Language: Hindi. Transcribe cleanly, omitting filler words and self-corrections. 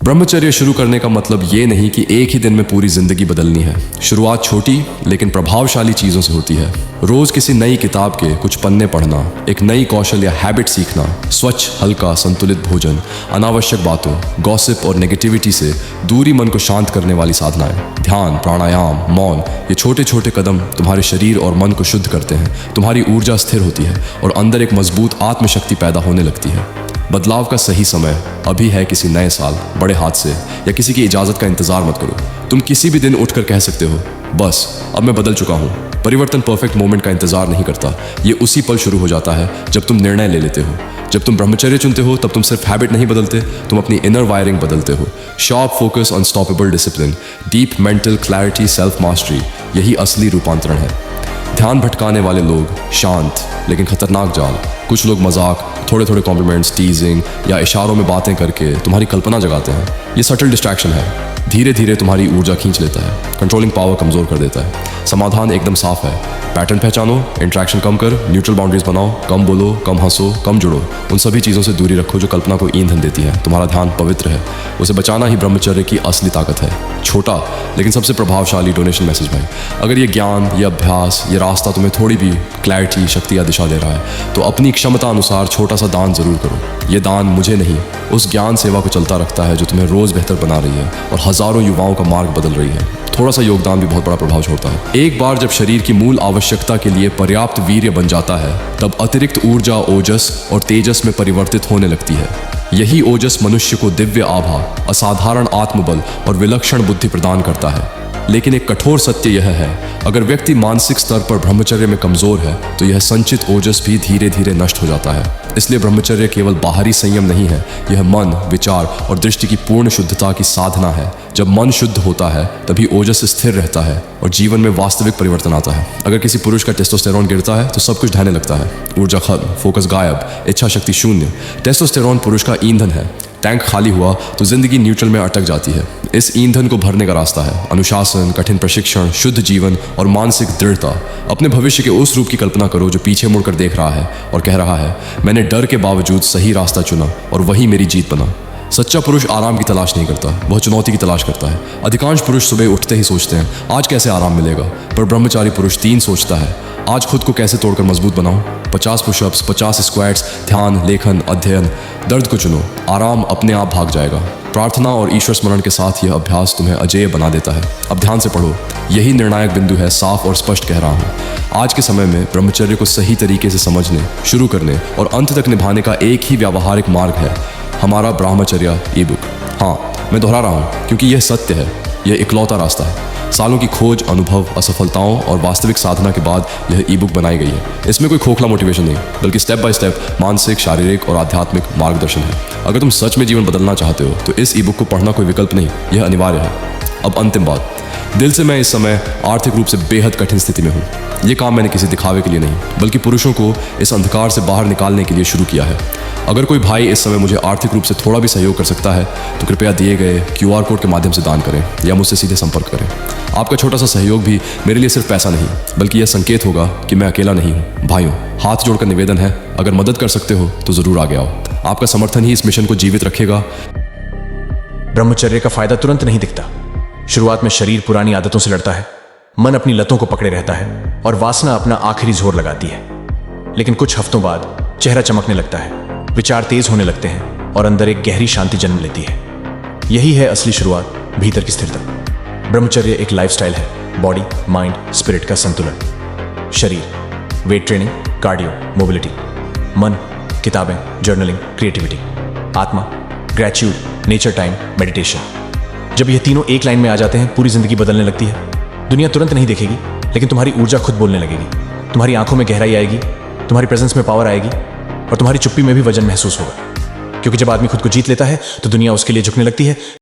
ब्रह्मचर्य शुरू करने का मतलब ये नहीं कि एक ही दिन में पूरी जिंदगी बदलनी है। शुरुआत छोटी लेकिन प्रभावशाली चीज़ों से होती है। रोज किसी नई किताब के कुछ पन्ने पढ़ना, एक नई कौशल या हैबिट सीखना, स्वच्छ हल्का संतुलित भोजन, अनावश्यक बातों, गॉसिप और नेगेटिविटी से दूरी मन को शांत करने वाली साधनाएं, ध्यान, प्राणायाम, मौन, ये छोटे छोटे कदम तुम्हारे शरीर और मन को शुद्ध करते हैं। तुम्हारी ऊर्जा स्थिर होती है और अंदर एक मजबूत आत्मशक्ति पैदा होने लगती है। बदलाव का सही समय अभी है। किसी नए साल, बड़े हादसे या किसी की इजाज़त का इंतज़ार मत करो। तुम किसी भी दिन उठकर कह सकते हो, बस अब मैं बदल चुका हूँ। परिवर्तन परफेक्ट मोमेंट का इंतज़ार नहीं करता, ये उसी पल शुरू हो जाता है जब तुम निर्णय ले लेते हो। जब तुम ब्रह्मचर्य चुनते हो तब तुम सिर्फ हैबिट नहीं बदलते, तुम अपनी इनर वायरिंग बदलते हो। Sharp focus, unstoppable discipline, deep mental clarity, self mastery, यही असली रूपांतरण है। ध्यान भटकाने वाले लोग शांत लेकिन खतरनाक जाल। कुछ लोग मजाक, थोड़े थोड़े कॉम्प्लीमेंट्स, टीजिंग या इशारों में बातें करके तुम्हारी कल्पना जगाते हैं। ये सटल डिस्ट्रैक्शन है, धीरे धीरे तुम्हारी ऊर्जा खींच लेता है, कंट्रोलिंग पावर कमज़ोर कर देता है। समाधान एकदम साफ है। पैटर्न पहचानो, इंट्रैक्शन कम कर, न्यूट्रल बाउंड्रीज बनाओ, कम बोलो, कम हंसो, कम जुड़ो। उन सभी चीज़ों से दूरी रखो जो कल्पना को ईंधन देती है। तुम्हारा ध्यान पवित्र है, उसे बचाना ही ब्रह्मचर्य की असली ताकत है। छोटा लेकिन सबसे प्रभावशाली डोनेशन मैसेज भाई। अगर ये ज्ञान, ये अभ्यास, ये रास्ता तुम्हें थोड़ी भी क्लैरिटी, शक्ति या दिशा दे रहा है तो अपनी क्षमता अनुसार छोटा सा दान जरूर करो। ये दान मुझे नहीं, उस ज्ञान सेवा को चलता रखता है जो तुम्हें रोज़ बेहतर बना रही है और हज़ारों युवाओं का मार्ग बदल रही है। थोड़ा सा योगदान भी बहुत बड़ा प्रभाव छोड़ता है। एक बार जब शरीर की मूल आवश्यकता के लिए पर्याप्त वीर्य बन जाता है तब अतिरिक्त ऊर्जा ओजस और तेजस में परिवर्तित होने लगती है। यही ओजस मनुष्य को दिव्य आभा, असाधारण आत्मबल और विलक्षण बुद्धि प्रदान करता है। लेकिन एक कठोर सत्य यह है, अगर व्यक्ति मानसिक स्तर पर ब्रह्मचर्य में कमजोर है तो यह संचित ओजस भी धीरे धीरे नष्ट हो जाता है। इसलिए ब्रह्मचर्य केवल बाहरी संयम नहीं है, यह मन, विचार और दृष्टि की पूर्ण शुद्धता की साधना है। जब मन शुद्ध होता है तभी ओजस स्थिर रहता है और जीवन में वास्तविक परिवर्तन आता है। अगर किसी पुरुष का टेस्टोस्टेरोन गिरता है तो सब कुछ ढहने लगता है। ऊर्जा खत्म, फोकस गायब, इच्छा शक्ति शून्य। टेस्टोस्टेरोन पुरुष का ईंधन है। टैंक खाली हुआ तो जिंदगी न्यूट्रल में अटक जाती है। इस ईंधन को भरने का रास्ता है अनुशासन, कठिन प्रशिक्षण, शुद्ध जीवन और मानसिक दृढ़ता। अपने भविष्य के उस रूप की कल्पना करो जो पीछे मुड़कर देख रहा है और कह रहा है, मैंने डर के बावजूद सही रास्ता चुना और वही मेरी जीत बना। सच्चा पुरुष आराम की तलाश नहीं करता, वह चुनौती की तलाश करता है। अधिकांश पुरुष सुबह उठते ही सोचते हैं आज कैसे आराम मिलेगा, पर ब्रह्मचारी पुरुष 3 सोचता है, आज खुद को कैसे तोड़कर मजबूत बनाऊं। 50 पुशअप्स, 50 स्क्वाट्स, ध्यान, लेखन, अध्ययन। दर्द को चुनो, आराम अपने आप भाग जाएगा। प्रार्थना और ईश्वर स्मरण के साथ यह अभ्यास तुम्हें अजेय बना देता है। अब ध्यान से पढ़ो, यही निर्णायक बिंदु है। साफ और स्पष्ट कह रहा हूँ, आज के समय में ब्रह्मचर्य को सही तरीके से समझने, शुरू करने और अंत तक निभाने का एक ही व्यावहारिक मार्ग है, हमारा ब्रह्मचर्य ई बुक। हाँ, मैं दोहरा रहा हूँ क्योंकि यह सत्य है, यह इकलौता रास्ता है। सालों की खोज, अनुभव, असफलताओं और वास्तविक साधना के बाद यह ई बुक बनाई गई है। इसमें कोई खोखला मोटिवेशन नहीं, बल्कि स्टेप बाय स्टेप मानसिक, शारीरिक और आध्यात्मिक मार्गदर्शन है। अगर तुम सच में जीवन बदलना चाहते हो तो इस ई बुक को पढ़ना कोई विकल्प नहीं, यह अनिवार्य है। अब अंतिम बात, दिल से मैं इस समय आर्थिक रूप से बेहद कठिन स्थिति में हूँ। ये काम मैंने किसी दिखावे के लिए नहीं, बल्कि पुरुषों को इस अंधकार से बाहर निकालने के लिए शुरू किया है। अगर कोई भाई इस समय मुझे आर्थिक रूप से थोड़ा भी सहयोग कर सकता है तो कृपया दिए गए QR कोड के माध्यम से दान करें या मुझसे सीधे संपर्क करें। आपका छोटा सा सहयोग भी मेरे लिए सिर्फ पैसा नहीं, बल्कि यह संकेत होगा कि मैं अकेला नहीं हूँ। भाइयों, हाथ जोड़कर निवेदन है, अगर मदद कर सकते हो तो जरूर आगे आओ। आपका समर्थन ही इस मिशन को जीवित रखेगा। ब्रह्मचर्य का फायदा तुरंत नहीं दिखता। शुरुआत में शरीर पुरानी आदतों से लड़ता है, मन अपनी लतों को पकड़े रहता है और वासना अपना आखिरी जोर लगाती है। लेकिन कुछ हफ्तों बाद चेहरा चमकने लगता है, विचार तेज होने लगते हैं और अंदर एक गहरी शांति जन्म लेती है। यही है असली शुरुआत, भीतर की स्थिरता। ब्रह्मचर्य एक लाइफस्टाइल है, बॉडी, माइंड, स्पिरिट का संतुलन। शरीर, वेट ट्रेनिंग, कार्डियो, मोबिलिटी। मन, किताबें, जर्नलिंग, क्रिएटिविटी। आत्मा, ग्रेटिट्यूड, नेचर टाइम, मेडिटेशन। जब ये तीनों एक लाइन में आ जाते हैं पूरी जिंदगी बदलने लगती है। दुनिया तुरंत नहीं देखेगी, लेकिन तुम्हारी ऊर्जा खुद बोलने लगेगी। तुम्हारी आंखों में गहराई आएगी, तुम्हारी प्रेजेंस में पावर आएगी और तुम्हारी चुप्पी में भी वजन महसूस होगा। क्योंकि जब आदमी खुद को जीत लेता है तो दुनिया उसके लिए झुकने लगती है।